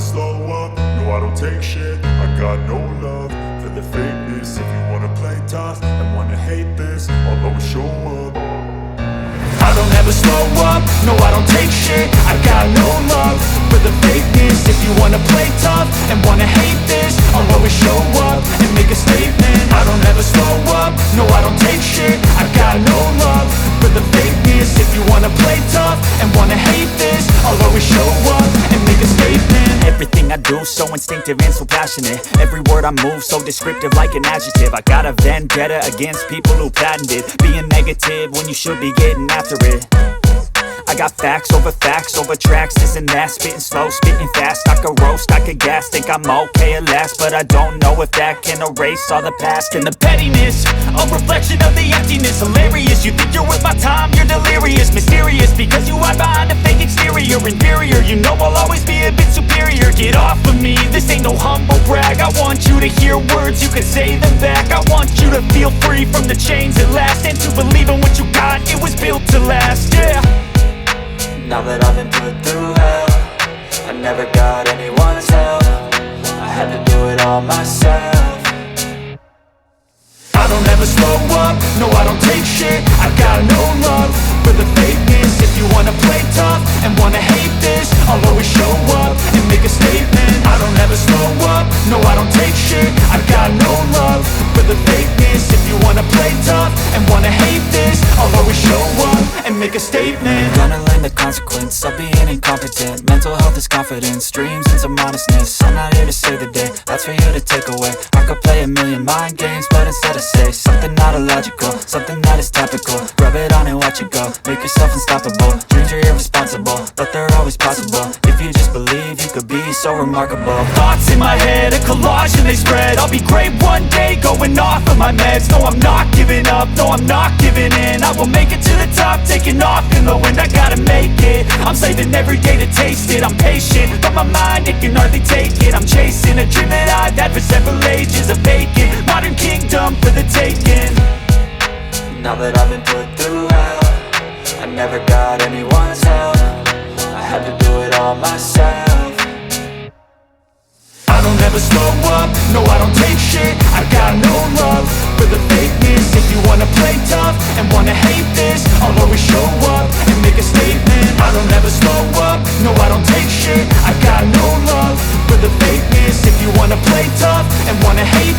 slow up, no I don't take shit. I got no love for the fakeness. If you wanna play tough and wanna hate this, I'll always show up. I don't ever slow up, no I don't take shit. I got no love for the fakeness. If you wanna play tough and wanna hate this, I'll always show up and make a statement. I don't ever slow up, no I don't take shit. I got no love for the fakeness. If you wanna play tough and wanna hate this, I'll always show up and make a statement. Everything I do so instinctive and so passionate. Every word I move so descriptive like an adjective. I got a vendetta against people who patented being negative when you should be getting after it. I got facts over tracks, this and that. Spitting slow, spitting fast. I could roast, I could gas. Think I'm okay at last, but I don't know if that can erase all the past. And the pettiness, a reflection of the emptiness. Hilarious, you think you're worth my time, you're delirious. Mysterious, because you hide behind a fake exterior. Inferior, you know I'll always be a bit superior. Get off of me, this ain't no humble brag. I want you to hear words, you can say them back. I want you to feel free from the chains at last, and to believe in what you got, it was built to last, yeah. Now that I've been put through hell, I never got anyone's help. I had to do it all myself. I don't ever slow up, no I don't take shit. I got no love for the fakeness. If you wanna play tough and wanna hate this, I'll always show up and make a statement. I don't ever slow up, no I don't take shit. I got no love for the fakeness. If you wanna play tough and wanna hate this, I'll always show up and make a statement. Gonna learn the consequence of being incompetent. Mental health is confidence, dreams and some honestness. I'm not here to save the day, that's for you to take away. I could play a million mind games, but instead I say something not illogical, something that is topical. Rub it on and watch it go, make yourself unstoppable. Dreams are irresponsible, but they're always possible. If you just believe, you could be so remarkable. Thoughts in my head, a collage and they spread. I'll be great one day, going off of my meds. No, I'm not giving up, no, I'm not giving in. I will make it to the top, taking off in the wind. I gotta make it, I'm saving every day to taste it. I'm patient, but my mind, it can hardly take it. I'm chasing a dream that I've had for several ages. A vacant, modern kingdom for the taking. Now that I've been put through hell, I never got anyone's help. I had to do it all myself. I don't ever slow up, no I don't take shit. I got no love for the fakeness. If you wanna play tough and wanna hate this, I'll always show up and make a statement. I don't ever slow up, no I don't take shit. I got no love for the fakeness. If you wanna play tough and wanna hate